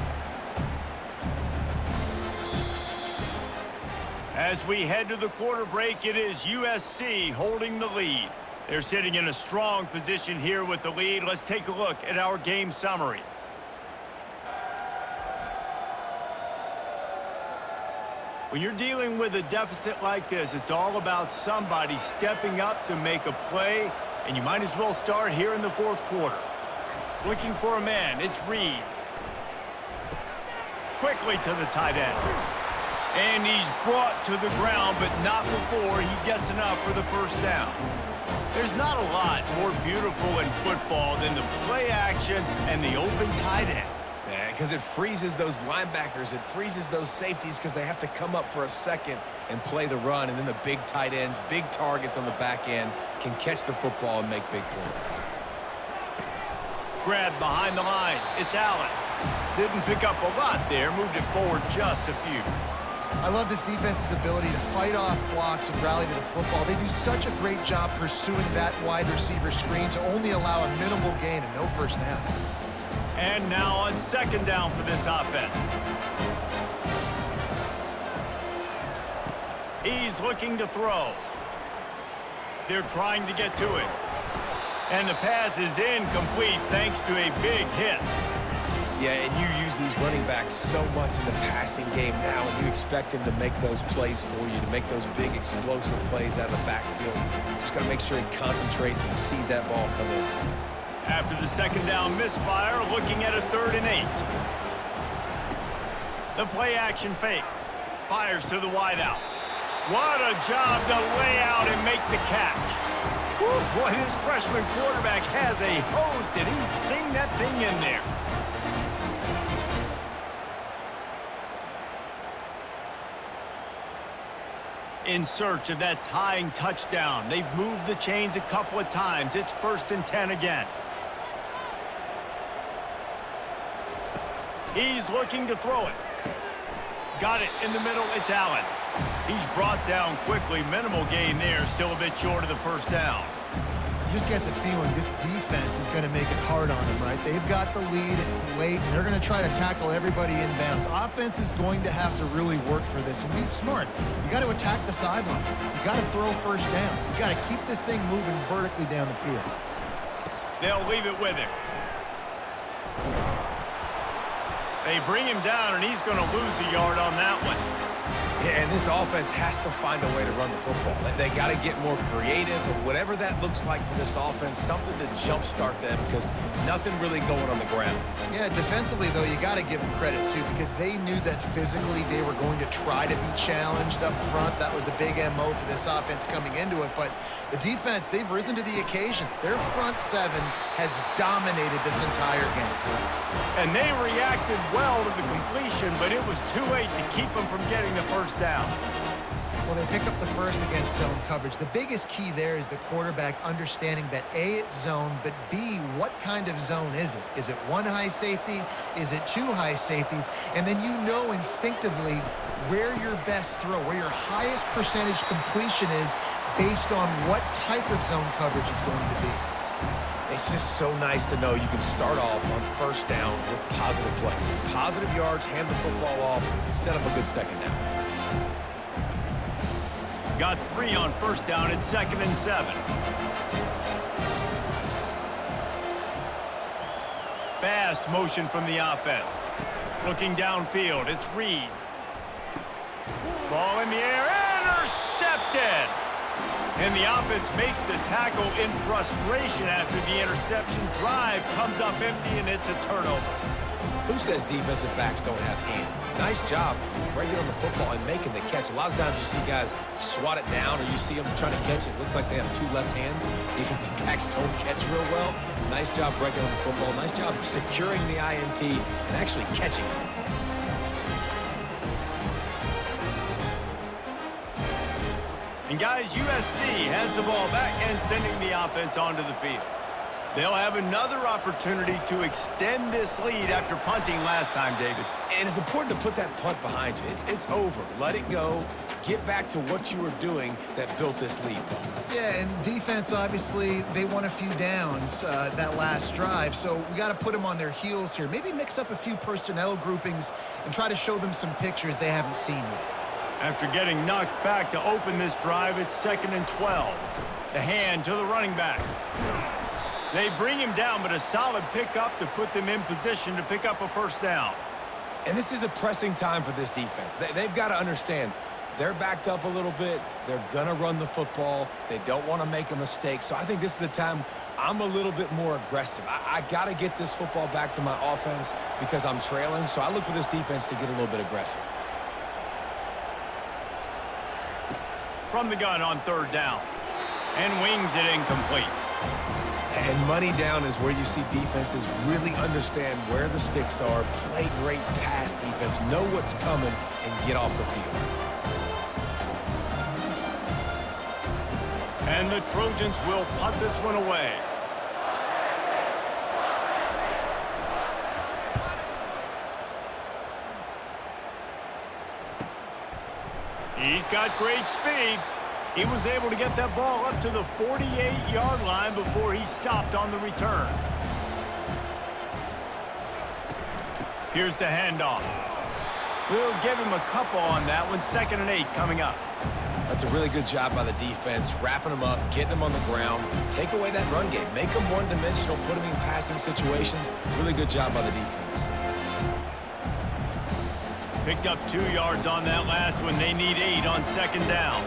As we head to the quarter break, it is USC holding the lead. They're sitting in a strong position here with the lead. Let's take a look at our game summary. When you're dealing with a deficit like this, it's all about somebody stepping up to make a play, and you might as well start here in the 4th quarter. Looking for a man, it's Reed. Quickly to the tight end. And he's brought to the ground, but not before he gets enough for the first down. There's not a lot more beautiful in football than the play action and the open tight end. Yeah, because it freezes those linebackers. It freezes those safeties because they have to come up for a second and play the run. And then the big tight ends, big targets on the back end can catch the football and make big plays. Grab behind the line. It's Allen. Didn't pick up a lot there. Moved it forward just a few. I love this defense's ability to fight off blocks and rally to the football. They do such a great job pursuing that wide receiver screen to only allow a minimal gain and no first down. And now on second down for this offense. He's looking to throw. They're trying to get to it. And the pass is incomplete thanks to a big hit. Yeah, and you use these running backs so much in the passing game now, and you expect him to make those plays for you, to make those big explosive plays out of the backfield. Just got to make sure he concentrates and see that ball come in. After the second down misfire, looking at a 3rd and 8. The play action fake. Fires to the wideout. What a job to lay out and make the catch. Whew, boy, this freshman quarterback has a hose. Did he sing that thing in there? In search of that tying touchdown. They've moved the chains a couple of times. It's 1st and 10 again. He's looking to throw it. Got it in the middle. It's Allen. He's brought down quickly. Minimal gain there. Still a bit short of the first down. You just get the feeling this defense is going to make it hard on them, right? They've got the lead. It's late, and they're going to try to tackle everybody inbounds. Offense is going to have to really work for this and be smart. You got to attack the sidelines. You got to throw first downs. You got to keep this thing moving vertically down the field. They'll leave it with him. They bring him down, and he's going to lose a yard on that one. Yeah, and this offense has to find a way to run the football. They got to get more creative, or whatever that looks like for this offense, something to jumpstart them, because nothing really going on the ground. Yeah, defensively, though, you got to give them credit, too, because they knew that physically they were going to try to be challenged up front. That was a big MO for this offense coming into it, but the defense, they've risen to the occasion. Their front seven has dominated this entire game. And they reacted well to the completion, but it was too late to keep them from getting the first down. Well, they pick up the first against zone coverage. The biggest key there is the quarterback understanding that A, it's zone, but B, what kind of zone is it? Is it one high safety? Is it two high safeties? And then you know instinctively where your best throw, where your highest percentage completion is based on what type of zone coverage it's going to be. It's just so nice to know you can start off on first down with positive plays. Positive yards, hand the football off, set up a good second down. Got 3 on first down at 2nd and 7. Fast motion from the offense. Looking downfield, it's Reed. Ball in the air, intercepted! And the offense makes the tackle in frustration after the interception. Drive comes up empty, and it's a turnover. Who says defensive backs don't have hands? Nice job breaking on the football and making the catch. A lot of times you see guys swat it down, or you see them trying to catch it. It looks like they have 2 left hands. Defensive backs don't catch real well. Nice job breaking on the football. Nice job securing the INT and actually catching it. And guys, USC has the ball back and sending the offense onto the field. They'll have another opportunity to extend this lead after punting last time, David. And it's important to put that punt behind you. It's over. Let it go. Get back to what you were doing that built this lead. Yeah, and defense, obviously, they won a few downs that last drive, so we got to put them on their heels here. Maybe mix up a few personnel groupings and try to show them some pictures they haven't seen yet. After getting knocked back to open this drive, it's 2nd and 12. The hand to the running back. They bring him down, but a solid pickup to put them in position to pick up a first down. And this is a pressing time for this defense. They've got to understand they're backed up a little bit. They're going to run the football. They don't want to make a mistake. So I think this is the time I'm a little bit more aggressive. I got to get this football back to my offense because I'm trailing. So I look for this defense to get a little bit aggressive. from the gun on third down. And wings it incomplete. And money down is where you see defenses really understand where the sticks are, play great pass defense, know what's coming, and get off the field. And the Trojans will punt this one away. He's got great speed. He was able to get that ball up to the 48-yard line before he stopped on the return. Here's the handoff. We'll give him a couple on that one. 2nd and 8 coming up. That's a really good job by the defense, wrapping them up, getting them on the ground, take away that run game, make them one-dimensional, put them in passing situations. Really good job by the defense. Picked up 2 yards on that last one. They need 8 on 2nd down.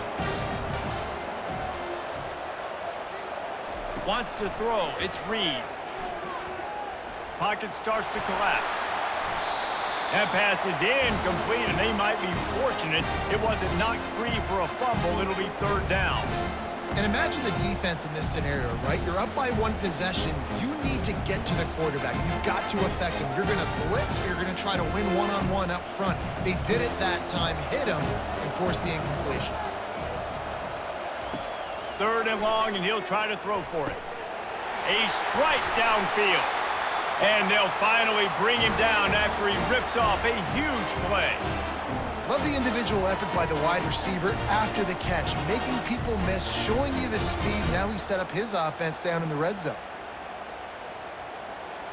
Wants to throw. It's Reed. Pocket starts to collapse. That pass is incomplete, and they might be fortunate it wasn't knocked free for a fumble. It'll be 3rd down. And imagine the defense in this scenario, right? You're up by 1 possession. You need to get to the quarterback. You've got to affect him. You're going to blitz. You're going to try to win one-on-one up front. They did it that time, hit him, and forced the incompletion. 3rd and long, and he'll try to throw for it. A strike downfield. And they'll finally bring him down after he rips off a huge play. Love the individual effort by the wide receiver after the catch, making people miss, showing you the speed. Now he set up his offense down in the red zone.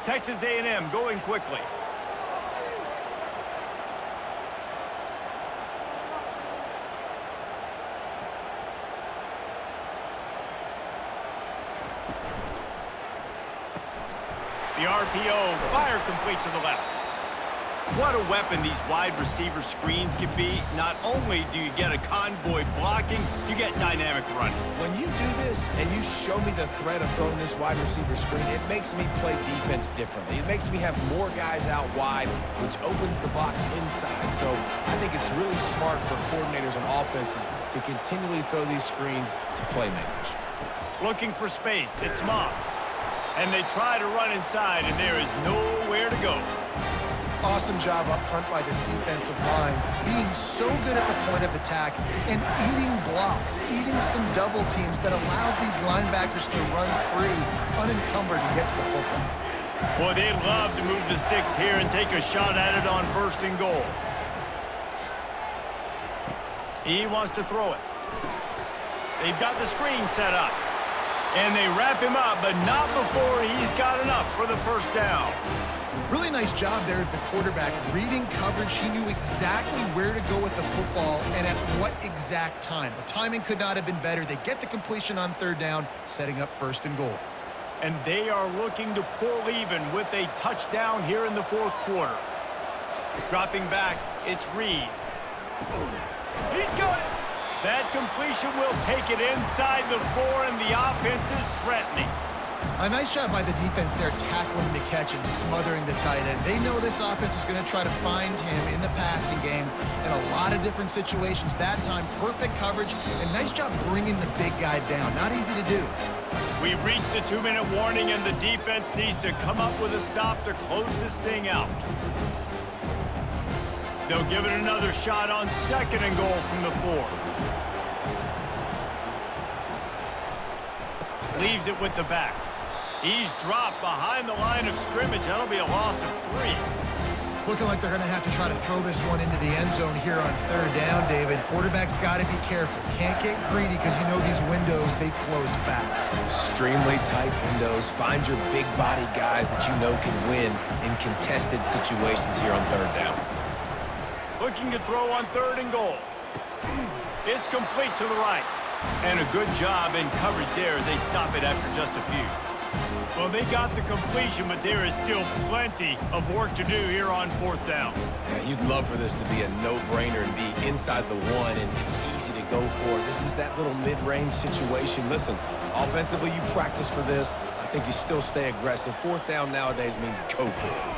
Texas A&M going quickly. The RPO, fire complete to the left. What a weapon these wide receiver screens can be. Not only do you get a convoy blocking, you get dynamic running. When you do this and you show me the threat of throwing this wide receiver screen, it makes me play defense differently. It makes me have more guys out wide, which opens the box inside. So I think it's really smart for coordinators and offenses to continually throw these screens to playmakers. Looking for space. It's Moss. And they try to run inside, and there is nowhere to go. Awesome job up front by this defensive line, being so good at the point of attack and eating blocks, eating some double teams that allows these linebackers to run free, unencumbered, and get to the football. Boy, they'd love to move the sticks here and take a shot at it on 1st and goal. He wants to throw it. They've got the screen set up. And they wrap him up, but not before he's got enough for the 1st down. Really nice job there of the quarterback. Reading coverage, he knew exactly where to go with the football and at what exact time. The timing could not have been better. They get the completion on 3rd down, setting up 1st and goal. And they are looking to pull even with a touchdown here in the 4th quarter. Dropping back, it's Reed. He's got it. That completion will take it inside the 4, and the offense is threatening. A nice job by the defense there, tackling the catch and smothering the tight end. They know this offense is going to try to find him in the passing game in a lot of different situations. That time, perfect coverage, and nice job bringing the big guy down. Not easy to do. We've reached the 2-minute warning, and the defense needs to come up with a stop to close this thing out. They'll give it another shot on 2nd and goal from the 4. Leaves it with the back. He's dropped behind the line of scrimmage. That'll be a loss of 3. It's looking like they're going to have to try to throw this one into the end zone here on 3rd down, David. Quarterback's got to be careful. Can't get greedy because you know these windows, they close fast. Extremely tight windows. Find your big body guys that you know can win in contested situations here on 3rd down. Looking to throw on 3rd and goal. It's complete to the right. And a good job in coverage there as they stop it after just a few. Well, they got the completion, but there is still plenty of work to do here on 4th down. Yeah, you'd love for this to be a no-brainer and be inside the 1, and it's easy to go for. This is that little mid-range situation. Listen, offensively, you practice for this. I think you still stay aggressive. 4th down nowadays means go for it.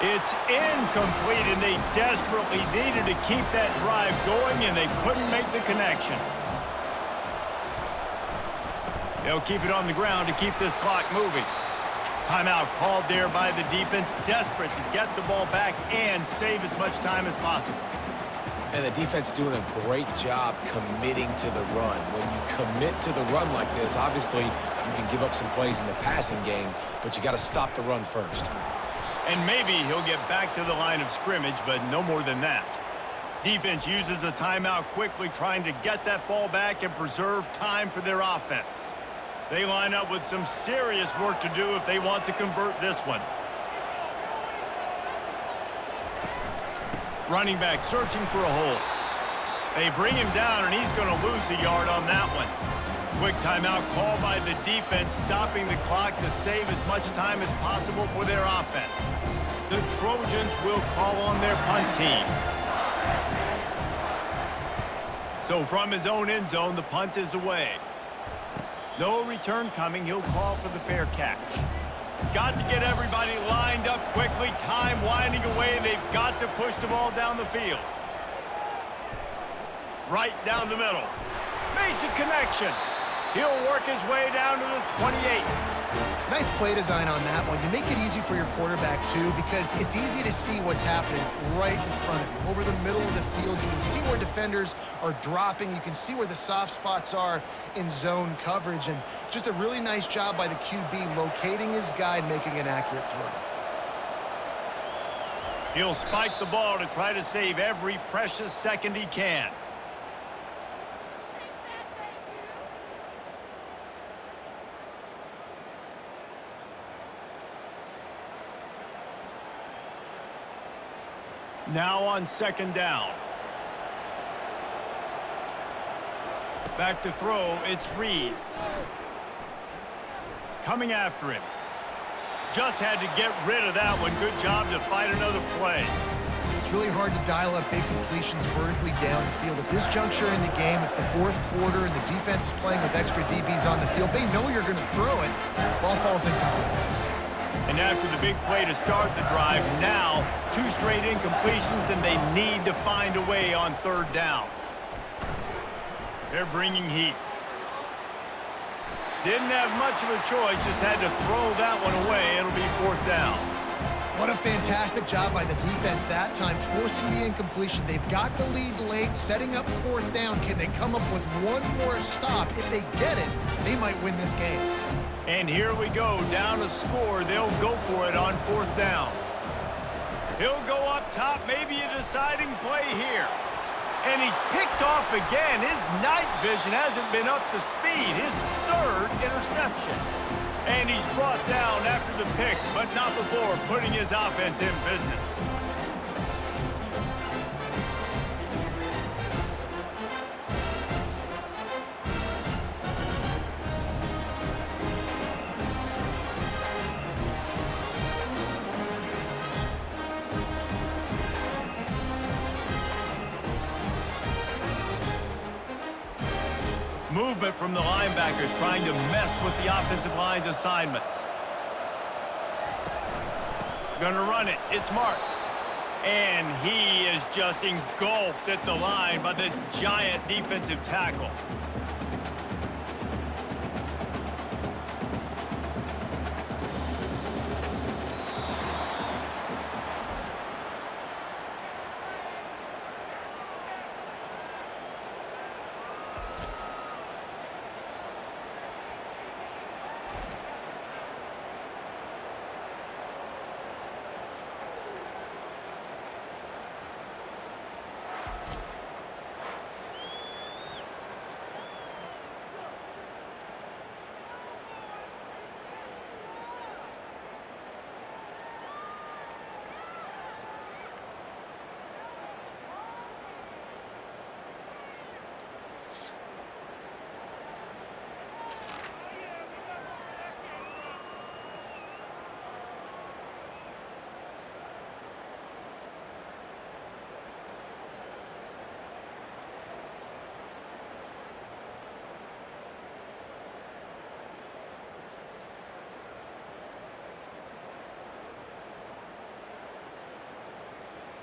It's incomplete, and they desperately needed to keep that drive going, and they couldn't make the connection. They'll keep it on the ground to keep this clock moving. Timeout called there by the defense, desperate to get the ball back and save as much time as possible. And the defense doing a great job committing to the run. When you commit to the run like this, obviously you can give up some plays in the passing game, but you got to stop the run first. And maybe he'll get back to the line of scrimmage, but no more than that. Defense uses a timeout quickly, trying to get that ball back and preserve time for their offense. They line up with some serious work to do if they want to convert this one. Running back searching for a hole. They bring him down, and he's going to lose a yard on that one. Quick timeout called by the defense, stopping the clock to save as much time as possible for their offense. The Trojans will call on their punt team. So from his own end zone, the punt is away. No return coming. He'll call for the fair catch. Got to get everybody lined up quickly. Time winding away, and they've got to push the ball down the field. Right down the middle. Makes a connection. He'll work his way down to the 28. Nice play design on that one. You make it easy for your quarterback, too, because it's easy to see what's happening right in front of you. Over the middle of the field, you can see where defenders are dropping. You can see where the soft spots are in zone coverage. And just a really nice job by the QB locating his guy and making an accurate throw. He'll spike the ball to try to save every precious second he can. Now on second down. Back to throw, it's Reed. Coming after him. Just had to get rid of that one. Good job to fight another play. It's really hard to dial up big completions vertically down the field. At this juncture in the game, it's the fourth quarter, and the defense is playing with extra DBs on the field. They know you're going to throw it. Ball falls incomplete. And after the big play to start the drive, now 2 straight incompletions, and they need to find a way on third down. They're bringing heat. Didn't have much of a choice, just had to throw that one away. It'll be fourth down. What a fantastic job by the defense that time, forcing the incompletion. They've got the lead late, setting up fourth down. Can they come up with one more stop? If they get it, they might win this game. And here we go, down a score. They'll go for it on fourth down. He'll go up top, maybe a deciding play here. And he's picked off again. His night vision hasn't been up to speed. His third interception. And he's brought down after the pick, but not before putting his offense in business. Movement from the linebackers trying to mess with the offensive line's assignments. Gonna run it. It's Marks. And he is just engulfed at the line by this giant defensive tackle.